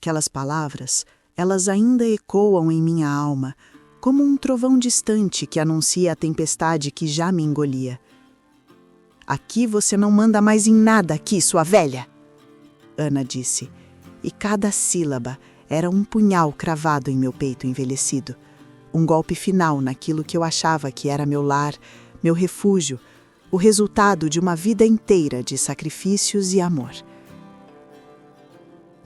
Aquelas palavras, elas ainda ecoam em minha alma, como um trovão distante que anuncia a tempestade que já me engolia. Aqui você não manda mais em nada aqui, sua velha! Ana disse, e cada sílaba era um punhal cravado em meu peito envelhecido. Um golpe final naquilo que eu achava que era meu lar, meu refúgio, o resultado de uma vida inteira de sacrifícios e amor.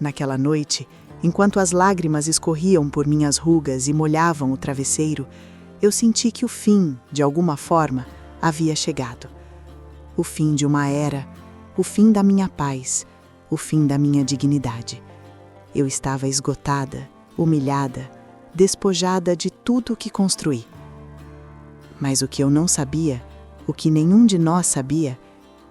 Naquela noite, enquanto as lágrimas escorriam por minhas rugas e molhavam o travesseiro, eu senti que o fim, de alguma forma, havia chegado. O fim de uma era, o fim da minha paz, o fim da minha dignidade. Eu estava esgotada, humilhada, despojada de tudo o que construí. Mas o que eu não sabia, o que nenhum de nós sabia,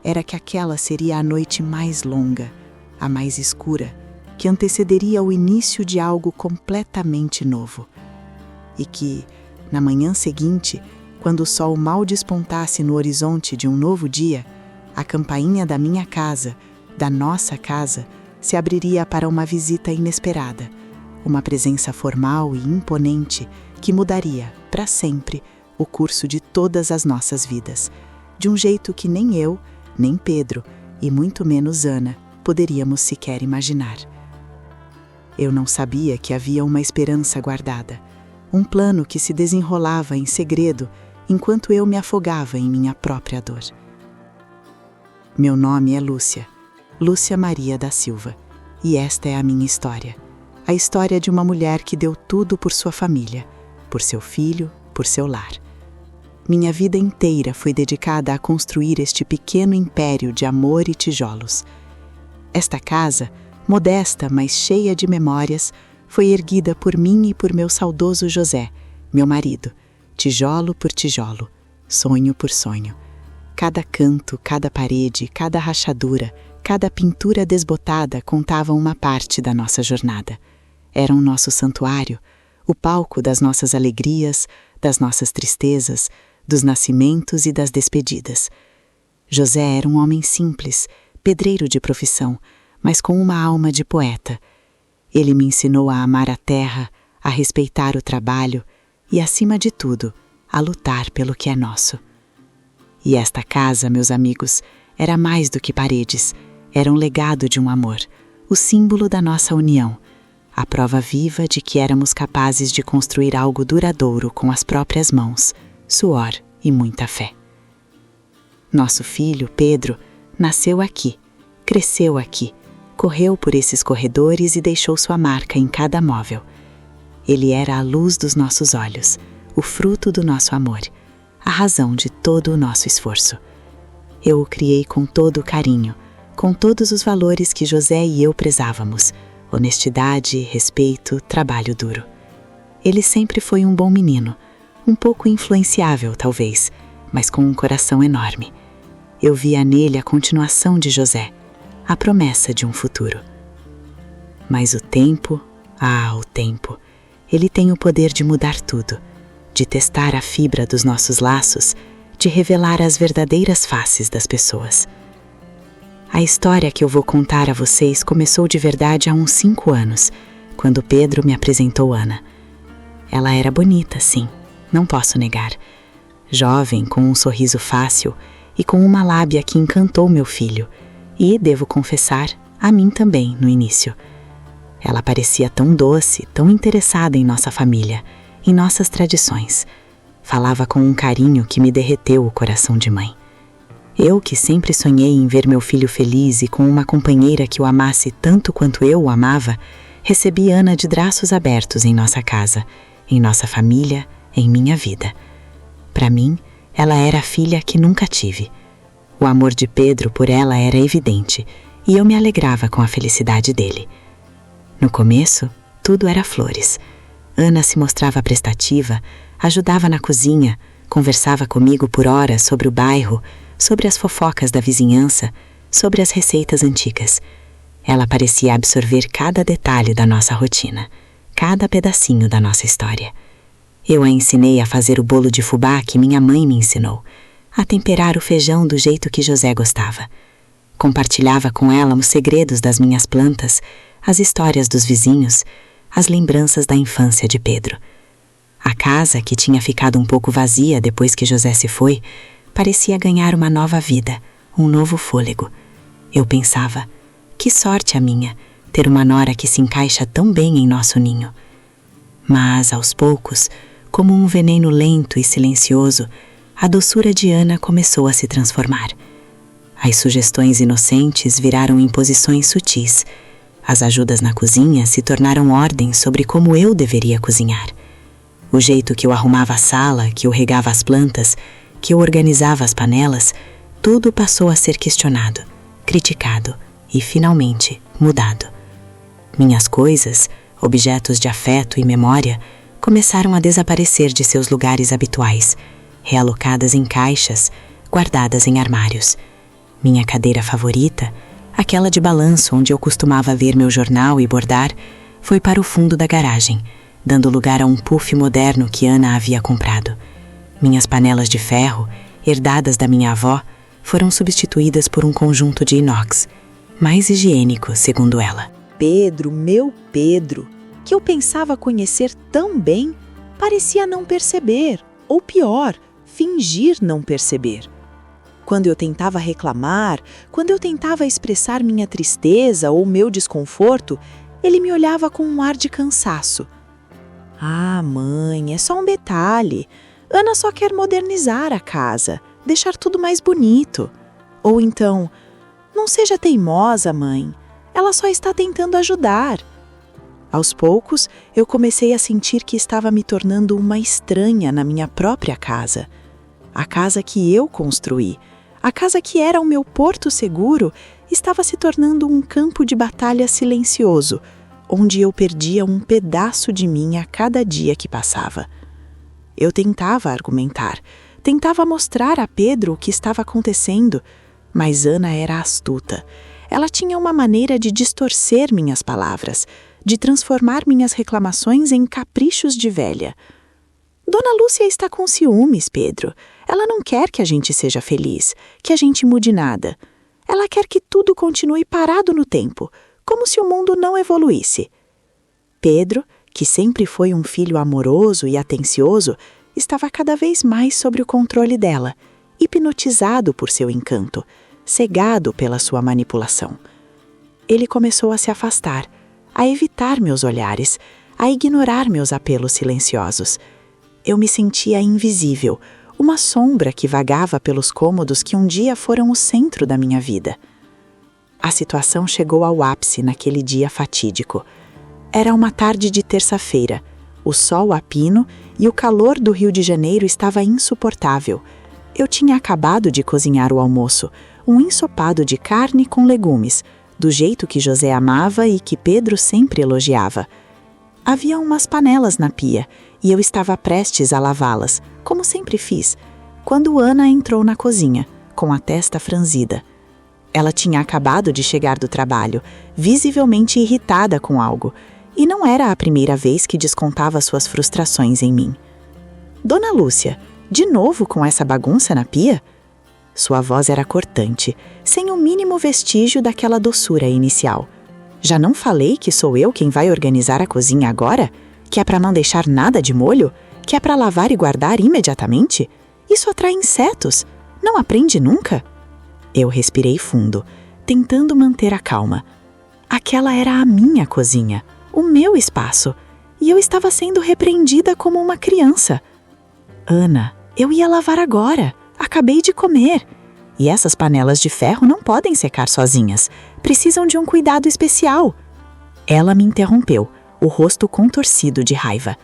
era que aquela seria a noite mais longa, a mais escura, que antecederia o início de algo completamente novo. E que, na manhã seguinte, quando o sol mal despontasse no horizonte de um novo dia, a campainha da minha casa, da nossa casa, se abriria para uma visita inesperada, uma presença formal e imponente que mudaria, para sempre, o curso de todas as nossas vidas, de um jeito que nem eu, nem Pedro, e muito menos Ana, poderíamos sequer imaginar. Eu não sabia que havia uma esperança guardada, um plano que se desenrolava em segredo enquanto eu me afogava em minha própria dor. Meu nome é Lúcia, Lúcia Maria da Silva, e esta é a minha história. A história de uma mulher que deu tudo por sua família, por seu filho, por seu lar. Minha vida inteira foi dedicada a construir este pequeno império de amor e tijolos. Esta casa, modesta, mas cheia de memórias, foi erguida por mim e por meu saudoso José, meu marido, tijolo por tijolo, sonho por sonho. Cada canto, cada parede, cada rachadura, cada pintura desbotada contavam uma parte da nossa jornada. Era o nosso santuário, o palco das nossas alegrias, das nossas tristezas, dos nascimentos e das despedidas. José era um homem simples, pedreiro de profissão, mas com uma alma de poeta. Ele me ensinou a amar a terra, a respeitar o trabalho e, acima de tudo, a lutar pelo que é nosso. E esta casa, meus amigos, era mais do que paredes, era um legado de um amor, o símbolo da nossa união, a prova viva de que éramos capazes de construir algo duradouro com as próprias mãos, suor e muita fé. Nosso filho, Pedro, nasceu aqui, cresceu aqui, correu por esses corredores e deixou sua marca em cada móvel. Ele era a luz dos nossos olhos, o fruto do nosso amor, a razão de todo o nosso esforço. Eu o criei com todo o carinho, com todos os valores que José e eu prezávamos, honestidade, respeito, trabalho duro. Ele sempre foi um bom menino, um pouco influenciável talvez, mas com um coração enorme. Eu via nele a continuação de José, a promessa de um futuro. Mas o tempo, o tempo, ele tem o poder de mudar tudo, de testar a fibra dos nossos laços, de revelar as verdadeiras faces das pessoas. A história que eu vou contar a vocês começou de verdade há uns 5 anos, quando Pedro me apresentou Ana. Ela era bonita, sim, não posso negar. Jovem, com um sorriso fácil e com uma lábia que encantou meu filho, e, devo confessar, a mim também no início. Ela parecia tão doce, tão interessada em nossa família, em nossas tradições. Falava com um carinho que me derreteu o coração de mãe. Eu, que sempre sonhei em ver meu filho feliz e com uma companheira que o amasse tanto quanto eu o amava, recebi Ana de braços abertos em nossa casa, em nossa família, em minha vida. Para mim, ela era a filha que nunca tive. O amor de Pedro por ela era evidente, e eu me alegrava com a felicidade dele. No começo, tudo era flores. Ana se mostrava prestativa, ajudava na cozinha, conversava comigo por horas sobre o bairro, sobre as fofocas da vizinhança, sobre as receitas antigas. Ela parecia absorver cada detalhe da nossa rotina, cada pedacinho da nossa história. Eu a ensinei a fazer o bolo de fubá que minha mãe me ensinou, a temperar o feijão do jeito que José gostava. Compartilhava com ela os segredos das minhas plantas, as histórias dos vizinhos, as lembranças da infância de Pedro. A casa, que tinha ficado um pouco vazia depois que José se foi, parecia ganhar uma nova vida, um novo fôlego. Eu pensava, que sorte a minha, ter uma nora que se encaixa tão bem em nosso ninho. Mas, aos poucos, como um veneno lento e silencioso, a doçura de Ana começou a se transformar. As sugestões inocentes viraram imposições sutis. As ajudas na cozinha se tornaram ordens sobre como eu deveria cozinhar. O jeito que eu arrumava a sala, que eu regava as plantas, que eu organizava as panelas, tudo passou a ser questionado, criticado e, finalmente, mudado. Minhas coisas, objetos de afeto e memória, começaram a desaparecer de seus lugares habituais, realocadas em caixas, guardadas em armários. Minha cadeira favorita, aquela de balanço onde eu costumava ler meu jornal e bordar, foi para o fundo da garagem, dando lugar a um puff moderno que Ana havia comprado. Minhas panelas de ferro, herdadas da minha avó, foram substituídas por um conjunto de inox, mais higiênico, segundo ela. Pedro, meu Pedro, que eu pensava conhecer tão bem, parecia não perceber, ou pior, fingir não perceber. Quando eu tentava reclamar, quando eu tentava expressar minha tristeza ou meu desconforto, ele me olhava com um ar de cansaço. Ah, mãe, é só um detalhe. Ana só quer modernizar a casa, deixar tudo mais bonito. Ou então, não seja teimosa, mãe. Ela só está tentando ajudar. Aos poucos, eu comecei a sentir que estava me tornando uma estranha na minha própria casa. A casa que eu construí, a casa que era o meu porto seguro, estava se tornando um campo de batalha silencioso, onde eu perdia um pedaço de mim a cada dia que passava. Eu tentava argumentar, tentava mostrar a Pedro o que estava acontecendo, mas Ana era astuta. Ela tinha uma maneira de distorcer minhas palavras, de transformar minhas reclamações em caprichos de velha. Dona Lúcia está com ciúmes, Pedro. Ela não quer que a gente seja feliz, que a gente mude nada. Ela quer que tudo continue parado no tempo, como se o mundo não evoluísse. Pedro, que sempre foi um filho amoroso e atencioso, estava cada vez mais sob o controle dela, hipnotizado por seu encanto, cegado pela sua manipulação. Ele começou a se afastar, a evitar meus olhares, a ignorar meus apelos silenciosos. Eu me sentia invisível, uma sombra que vagava pelos cômodos que um dia foram o centro da minha vida. A situação chegou ao ápice naquele dia fatídico. Era uma tarde de terça-feira. O sol a pino e o calor do Rio de Janeiro estava insuportável. Eu tinha acabado de cozinhar o almoço, um ensopado de carne com legumes, do jeito que José amava e que Pedro sempre elogiava. Havia umas panelas na pia e eu estava prestes a lavá-las, como sempre fiz, quando Ana entrou na cozinha, com a testa franzida. Ela tinha acabado de chegar do trabalho, visivelmente irritada com algo, e não era a primeira vez que descontava suas frustrações em mim. Dona Lúcia, de novo com essa bagunça na pia? Sua voz era cortante, sem o mínimo vestígio daquela doçura inicial. Já não falei que sou eu quem vai organizar a cozinha agora? Que é para não deixar nada de molho? Que é para lavar e guardar imediatamente? Isso atrai insetos. Não aprende nunca? Eu respirei fundo, tentando manter a calma. Aquela era a minha cozinha, o meu espaço, e eu estava sendo repreendida como uma criança. Ana, eu ia lavar agora. Acabei de comer. E essas panelas de ferro não podem secar sozinhas. Precisam de um cuidado especial. Ela me interrompeu, o rosto contorcido de raiva.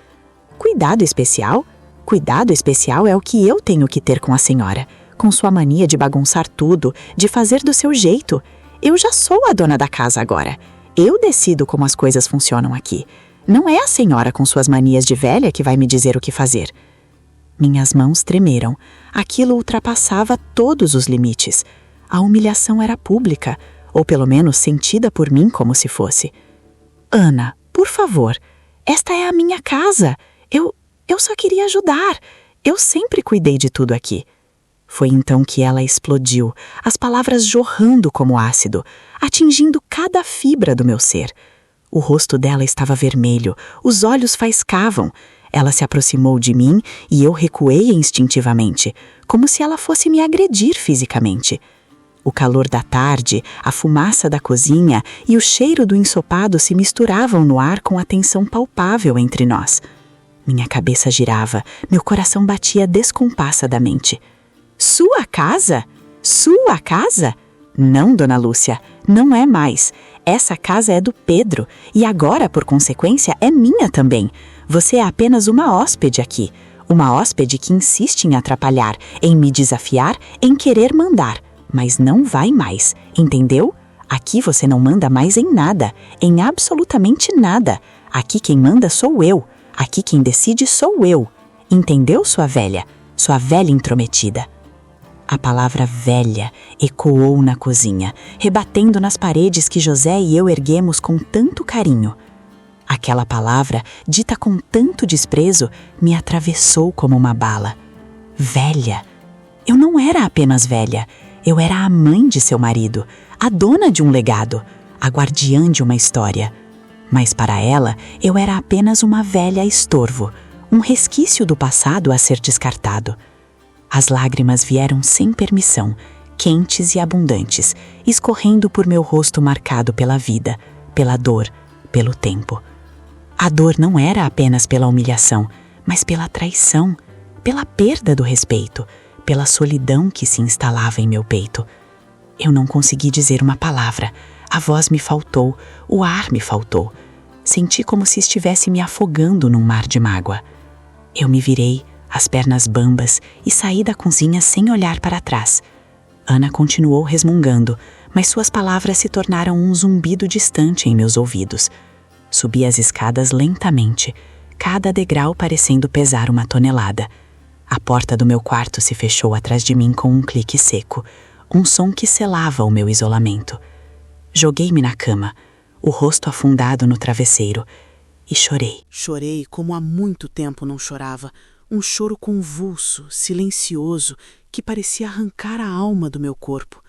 Cuidado especial? Cuidado especial é o que eu tenho que ter com a senhora, com sua mania de bagunçar tudo, de fazer do seu jeito. Eu já sou a dona da casa agora. Eu decido como as coisas funcionam aqui. Não é a senhora com suas manias de velha que vai me dizer o que fazer. Minhas mãos tremeram. Aquilo ultrapassava todos os limites. A humilhação era pública, ou pelo menos sentida por mim como se fosse. Ana, por favor, esta é a minha casa. Eu só queria ajudar. Eu sempre cuidei de tudo aqui. Foi então que ela explodiu, as palavras jorrando como ácido, atingindo cada fibra do meu ser. O rosto dela estava vermelho, os olhos faiscavam. Ela se aproximou de mim e eu recuei instintivamente, como se ela fosse me agredir fisicamente. O calor da tarde, a fumaça da cozinha e o cheiro do ensopado se misturavam no ar com a tensão palpável entre nós. Minha cabeça girava, meu coração batia descompassadamente. Sua casa? Sua casa? Não, dona Lúcia, não é mais. Essa casa é do Pedro e agora, por consequência, é minha também. Você é apenas uma hóspede aqui. Uma hóspede que insiste em atrapalhar, em me desafiar, em querer mandar. Mas não vai mais, entendeu? Aqui você não manda mais em nada, em absolutamente nada. Aqui quem manda sou eu. Aqui quem decide sou eu. Entendeu, sua velha intrometida? A palavra velha ecoou na cozinha, rebatendo nas paredes que José e eu erguemos com tanto carinho. Aquela palavra, dita com tanto desprezo, me atravessou como uma bala. Velha. Eu não era apenas velha. Eu era a mãe de seu marido, a dona de um legado, a guardiã de uma história. Mas para ela, eu era apenas uma velha estorvo, um resquício do passado a ser descartado. As lágrimas vieram sem permissão, quentes e abundantes, escorrendo por meu rosto marcado pela vida, pela dor, pelo tempo. A dor não era apenas pela humilhação, mas pela traição, pela perda do respeito, pela solidão que se instalava em meu peito. Eu não consegui dizer uma palavra, a voz me faltou, o ar me faltou. Senti como se estivesse me afogando num mar de mágoa. Eu me virei, as pernas bambas, e saí da cozinha sem olhar para trás. Ana continuou resmungando, mas suas palavras se tornaram um zumbido distante em meus ouvidos. Subi as escadas lentamente, cada degrau parecendo pesar uma tonelada. A porta do meu quarto se fechou atrás de mim com um clique seco, um som que selava o meu isolamento. Joguei-me na cama, o rosto afundado no travesseiro, e chorei. Chorei como há muito tempo não chorava, um choro convulso, silencioso, que parecia arrancar a alma do meu corpo.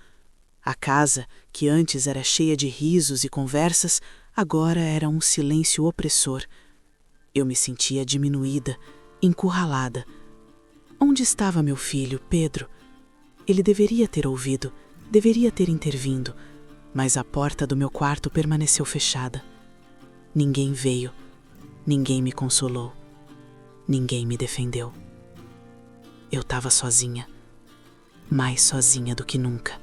A casa, que antes era cheia de risos e conversas, agora era um silêncio opressor. Eu me sentia diminuída, encurralada. Onde estava meu filho, Pedro? Ele deveria ter ouvido, deveria ter intervindo, mas a porta do meu quarto permaneceu fechada. Ninguém veio, ninguém me consolou, ninguém me defendeu. Eu estava sozinha, mais sozinha do que nunca.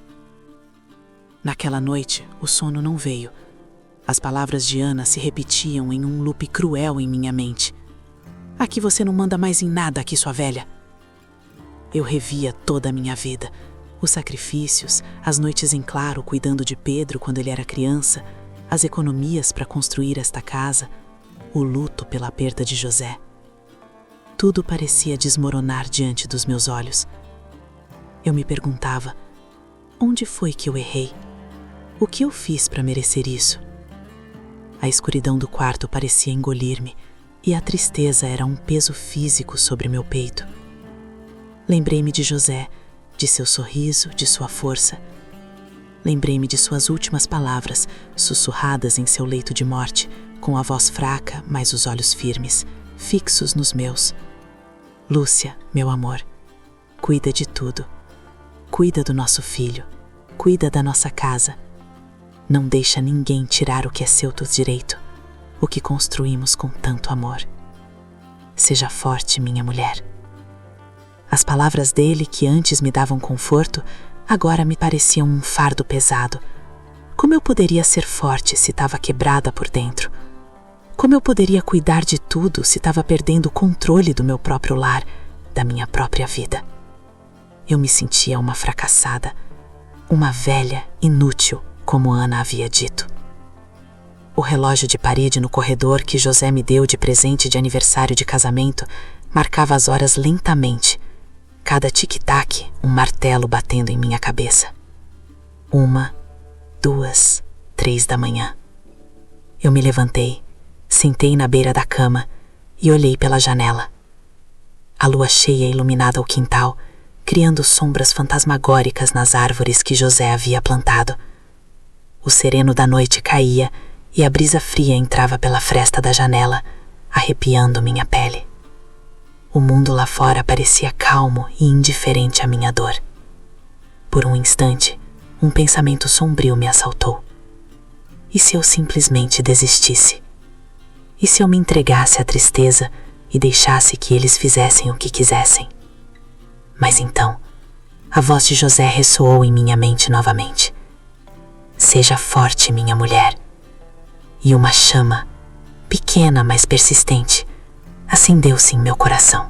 Naquela noite, o sono não veio. As palavras de Ana se repetiam em um loop cruel em minha mente. Aqui você não manda mais em nada, aqui, sua velha. Eu revia toda a minha vida, os sacrifícios, as noites em claro cuidando de Pedro quando ele era criança, as economias para construir esta casa, o luto pela perda de José. Tudo parecia desmoronar diante dos meus olhos. Eu me perguntava, onde foi que eu errei? O que eu fiz para merecer isso? A escuridão do quarto parecia engolir-me e a tristeza era um peso físico sobre meu peito. Lembrei-me de José, de seu sorriso, de sua força. Lembrei-me de suas últimas palavras, sussurradas em seu leito de morte, com a voz fraca, mas os olhos firmes, fixos nos meus. Lúcia, meu amor, cuida de tudo. Cuida do nosso filho, cuida da nossa casa. Não deixa ninguém tirar o que é seu por direito, o que construímos com tanto amor. Seja forte, minha mulher. As palavras dele, que antes me davam conforto, agora me pareciam um fardo pesado. Como eu poderia ser forte se estava quebrada por dentro? Como eu poderia cuidar de tudo se estava perdendo o controle do meu próprio lar, da minha própria vida? Eu me sentia uma fracassada, uma velha inútil, como Ana havia dito. O relógio de parede no corredor que José me deu de presente de aniversário de casamento marcava as horas lentamente, cada tic-tac um martelo batendo em minha cabeça. 1, 2, 3 da manhã. Eu me levantei, sentei na beira da cama e olhei pela janela. A lua cheia iluminava o quintal, criando sombras fantasmagóricas nas árvores que José havia plantado. O sereno da noite caía e a brisa fria entrava pela fresta da janela, arrepiando minha pele. O mundo lá fora parecia calmo e indiferente à minha dor. Por um instante, um pensamento sombrio me assaltou. E se eu simplesmente desistisse? E se eu me entregasse à tristeza e deixasse que eles fizessem o que quisessem? Mas então, a voz de José ressoou em minha mente novamente. Seja forte, minha mulher. E uma chama, pequena mas persistente, acendeu-se em meu coração.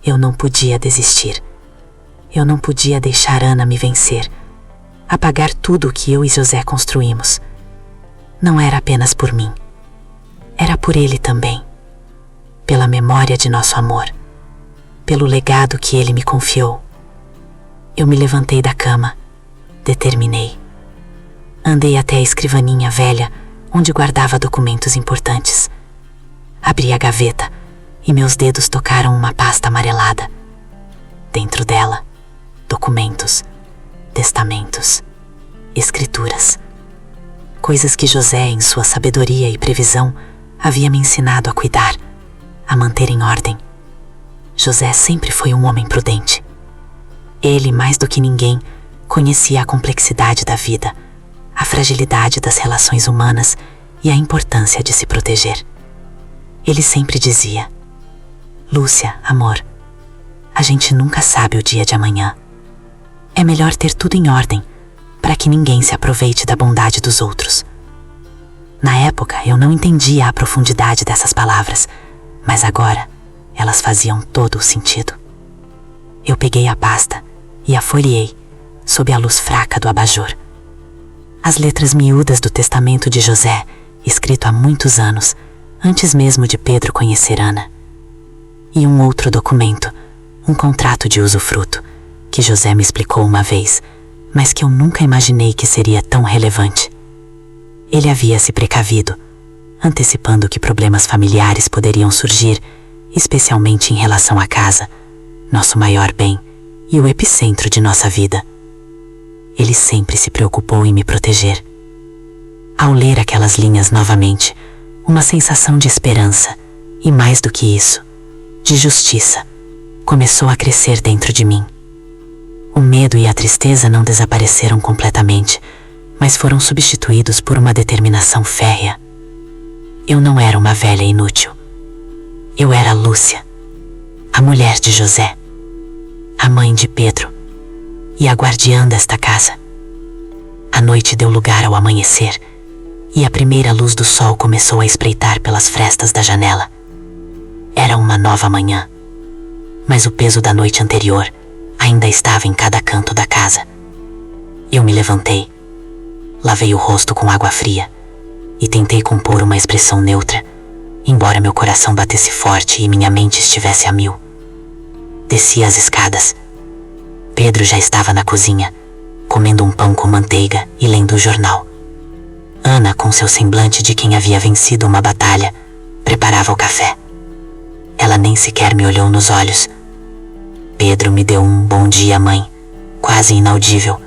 Eu não podia desistir. Eu não podia deixar Ana me vencer, apagar tudo o que eu e José construímos. Não era apenas por mim. Era por ele também. Pela memória de nosso amor. Pelo legado que ele me confiou. Eu me levantei da cama. Determinei. Andei até a escrivaninha velha, onde guardava documentos importantes. Abri a gaveta e meus dedos tocaram uma pasta amarelada. Dentro dela, documentos, testamentos, escrituras. Coisas que José, em sua sabedoria e previsão, havia me ensinado a cuidar, a manter em ordem. José sempre foi um homem prudente. Ele, mais do que ninguém, conhecia a complexidade da vida, a fragilidade das relações humanas e a importância de se proteger. Ele sempre dizia: Lúcia, amor, a gente nunca sabe o dia de amanhã. É melhor ter tudo em ordem, para que ninguém se aproveite da bondade dos outros. Na época, eu não entendia a profundidade dessas palavras, mas agora elas faziam todo o sentido. Eu peguei a pasta e a folheei, sob a luz fraca do abajur. As letras miúdas do testamento de José, escrito há muitos anos, antes mesmo de Pedro conhecer Ana. E um outro documento, um contrato de usufruto, que José me explicou uma vez, mas que eu nunca imaginei que seria tão relevante. Ele havia se precavido, antecipando que problemas familiares poderiam surgir, especialmente em relação à casa, nosso maior bem e o epicentro de nossa vida. Ele sempre se preocupou em me proteger. Ao ler aquelas linhas novamente, uma sensação de esperança, e mais do que isso, de justiça, começou a crescer dentro de mim. O medo e a tristeza não desapareceram completamente, mas foram substituídos por uma determinação férrea. Eu não era uma velha inútil. Eu era Lúcia, a mulher de José, a mãe de Pedro e a guardiã desta casa. A noite deu lugar ao amanhecer e a primeira luz do sol começou a espreitar pelas frestas da janela. Era uma nova manhã, mas o peso da noite anterior ainda estava em cada canto da casa. Eu me levantei, lavei o rosto com água fria e tentei compor uma expressão neutra, embora meu coração batesse forte e minha mente estivesse a mil. Desci as escadas. Pedro já estava na cozinha, comendo um pão com manteiga e lendo o jornal. Ana, com seu semblante de quem havia vencido uma batalha, preparava o café. Ela nem sequer me olhou nos olhos. Pedro me deu um bom dia, mãe, quase inaudível,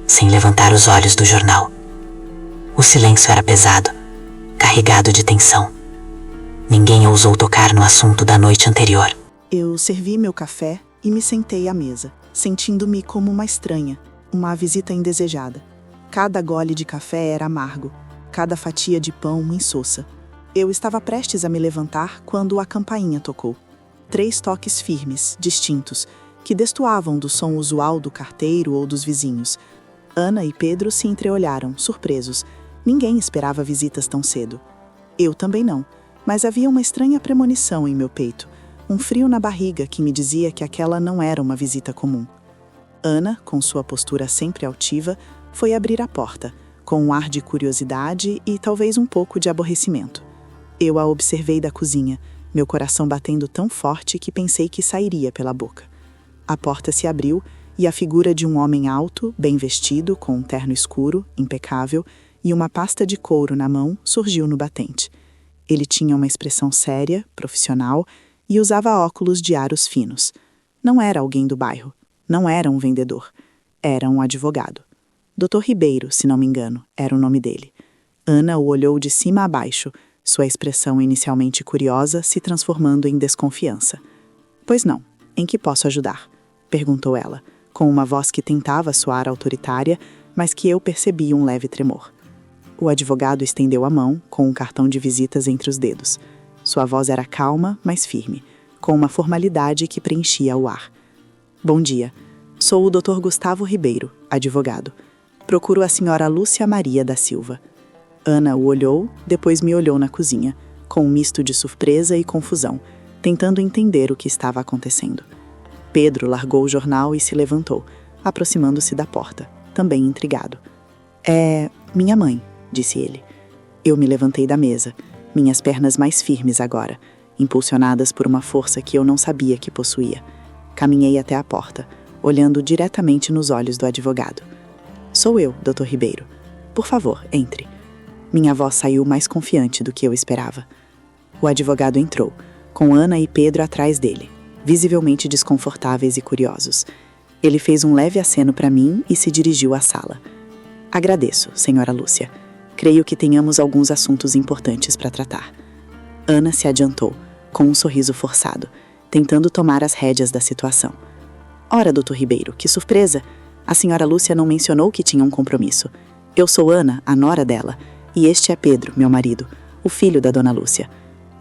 sem levantar os olhos do jornal. O silêncio era pesado, carregado de tensão. Ninguém ousou tocar no assunto da noite anterior. Eu servi meu café e me sentei à mesa, sentindo-me como uma estranha, uma visita indesejada. Cada gole de café era amargo, cada fatia de pão insossa. Eu estava prestes a me levantar quando a campainha tocou. 3 toques firmes, distintos, que destoavam do som usual do carteiro ou dos vizinhos. Ana e Pedro se entreolharam, surpresos. Ninguém esperava visitas tão cedo. Eu também não, mas havia uma estranha premonição em meu peito, um frio na barriga que me dizia que aquela não era uma visita comum. Ana, com sua postura sempre altiva, foi abrir a porta, com um ar de curiosidade e talvez um pouco de aborrecimento. Eu a observei da cozinha, meu coração batendo tão forte que pensei que sairia pela boca. A porta se abriu e a figura de um homem alto, bem vestido, com um terno escuro, impecável, e uma pasta de couro na mão surgiu no batente. Ele tinha uma expressão séria, profissional, e usava óculos de aros finos. Não era alguém do bairro, não era um vendedor, era um advogado. Dr. Ribeiro, se não me engano, era o nome dele. Ana o olhou de cima a baixo, sua expressão inicialmente curiosa se transformando em desconfiança. Pois não, em que posso ajudar? Perguntou ela, com uma voz que tentava soar autoritária, mas que eu percebi um leve tremor. O advogado estendeu a mão, com um cartão de visitas entre os dedos. Sua voz era calma, mas firme, com uma formalidade que preenchia o ar. Bom dia. Sou o Dr. Gustavo Ribeiro, advogado. Procuro a senhora Lúcia Maria da Silva. Ana o olhou, depois me olhou na cozinha, com um misto de surpresa e confusão, tentando entender o que estava acontecendo. Pedro largou o jornal e se levantou, aproximando-se da porta, também intrigado. É minha mãe, disse ele. Eu me levantei da mesa, minhas pernas mais firmes agora, impulsionadas por uma força que eu não sabia que possuía. Caminhei até a porta, olhando diretamente nos olhos do advogado. Sou eu, Dr. Ribeiro. Por favor, entre. Minha voz saiu mais confiante do que eu esperava. O advogado entrou, com Ana e Pedro atrás dele, visivelmente desconfortáveis e curiosos. Ele fez um leve aceno para mim e se dirigiu à sala. Agradeço, senhora Lúcia. Creio que tenhamos alguns assuntos importantes para tratar. Ana se adiantou, com um sorriso forçado, tentando tomar as rédeas da situação. Ora, Dr. Ribeiro, que surpresa! A senhora Lúcia não mencionou que tinha um compromisso. Eu sou Ana, a nora dela, e este é Pedro, meu marido, o filho da dona Lúcia.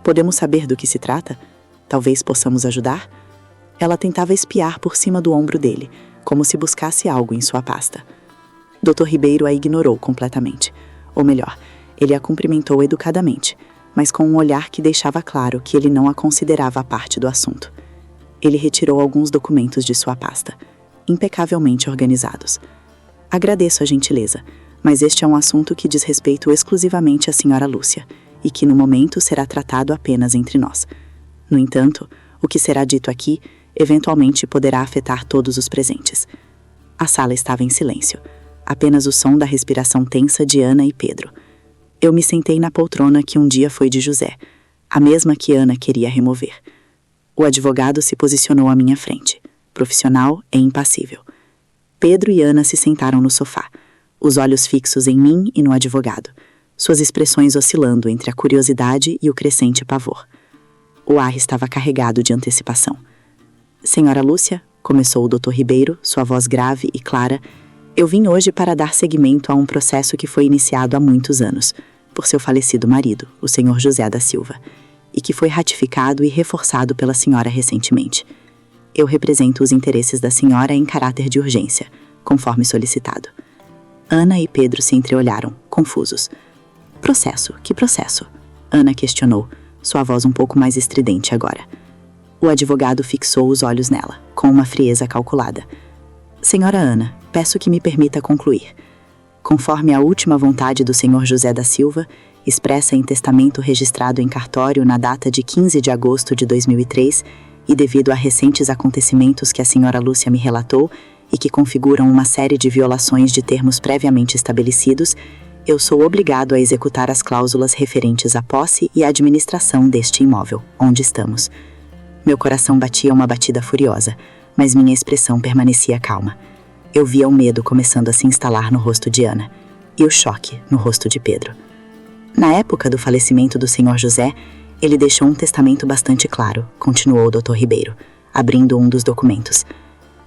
Podemos saber do que se trata? Talvez possamos ajudar? Ela tentava espiar por cima do ombro dele, como se buscasse algo em sua pasta. Dr. Ribeiro a ignorou completamente. Ou melhor, ele a cumprimentou educadamente, mas com um olhar que deixava claro que ele não a considerava parte do assunto. Ele retirou alguns documentos de sua pasta, impecavelmente organizados. Agradeço a gentileza, mas este é um assunto que diz respeito exclusivamente à senhora Lúcia, e que no momento será tratado apenas entre nós. No entanto, o que será dito aqui, eventualmente poderá afetar todos os presentes. A sala estava em silêncio, apenas o som da respiração tensa de Ana e Pedro. Eu me sentei na poltrona que um dia foi de José, a mesma que Ana queria remover. O advogado se posicionou à minha frente, profissional e impassível. Pedro e Ana se sentaram no sofá, os olhos fixos em mim e no advogado, suas expressões oscilando entre a curiosidade e o crescente pavor. O ar estava carregado de antecipação. Senhora Lúcia, começou o Dr. Ribeiro, sua voz grave e clara, eu vim hoje para dar seguimento a um processo que foi iniciado há muitos anos, por seu falecido marido, o senhor José da Silva, e que foi ratificado e reforçado pela senhora recentemente. Eu represento os interesses da senhora em caráter de urgência, conforme solicitado. Ana e Pedro se entreolharam, confusos. Processo? Que processo? Ana questionou, sua voz um pouco mais estridente agora. O advogado fixou os olhos nela, com uma frieza calculada. Senhora Ana, peço que me permita concluir. Conforme a última vontade do senhor José da Silva, expressa em testamento registrado em cartório na data de 15 de agosto de 2003, e devido a recentes acontecimentos que a senhora Lúcia me relatou e que configuram uma série de violações de termos previamente estabelecidos, eu sou obrigado a executar as cláusulas referentes à posse e à administração deste imóvel, onde estamos. Meu coração batia uma batida furiosa, mas minha expressão permanecia calma. Eu via o medo começando a se instalar no rosto de Ana, e o choque no rosto de Pedro. Na época do falecimento do senhor José, ele deixou um testamento bastante claro, continuou o Dr. Ribeiro, abrindo um dos documentos.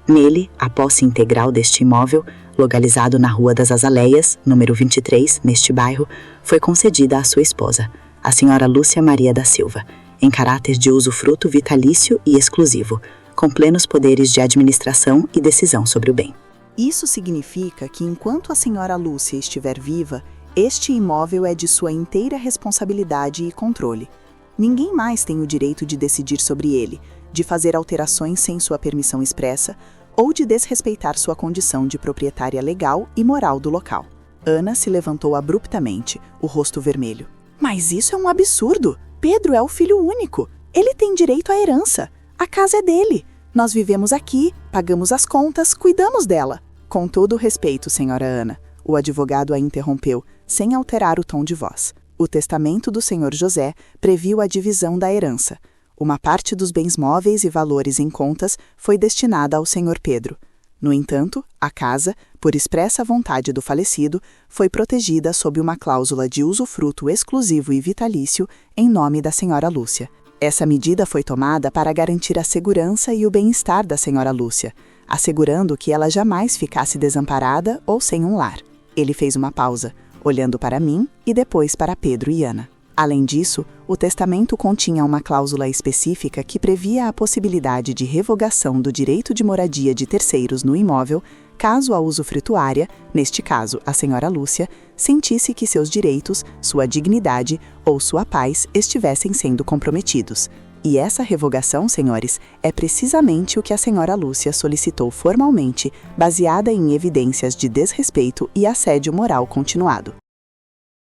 Nele, a posse integral deste imóvel, localizado na Rua das Azaleias, número 23, neste bairro, foi concedida à sua esposa, a senhora Lúcia Maria da Silva, em caráter de usufruto vitalício e exclusivo, com plenos poderes de administração e decisão sobre o bem. Isso significa que enquanto a senhora Lúcia estiver viva, este imóvel é de sua inteira responsabilidade e controle. Ninguém mais tem o direito de decidir sobre ele, de fazer alterações sem sua permissão expressa ou de desrespeitar sua condição de proprietária legal e moral do local. Ana se levantou abruptamente, o rosto vermelho. Mas isso é um absurdo! Pedro é o filho único. Ele tem direito à herança. A casa é dele. Nós vivemos aqui, pagamos as contas, cuidamos dela. Com todo o respeito, senhora Ana, o advogado a interrompeu, sem alterar o tom de voz. O testamento do senhor José previu a divisão da herança. Uma parte dos bens móveis e valores em contas foi destinada ao senhor Pedro. No entanto, a casa, por expressa vontade do falecido, foi protegida sob uma cláusula de usufruto exclusivo e vitalício em nome da senhora Lúcia. Essa medida foi tomada para garantir a segurança e o bem-estar da senhora Lúcia, assegurando que ela jamais ficasse desamparada ou sem um lar. Ele fez uma pausa, olhando para mim e depois para Pedro e Ana. Além disso, o testamento continha uma cláusula específica que previa a possibilidade de revogação do direito de moradia de terceiros no imóvel, caso a usufrutuária, neste caso a senhora Lúcia, sentisse que seus direitos, sua dignidade ou sua paz estivessem sendo comprometidos. E essa revogação, senhores, é precisamente o que a senhora Lúcia solicitou formalmente, baseada em evidências de desrespeito e assédio moral continuado.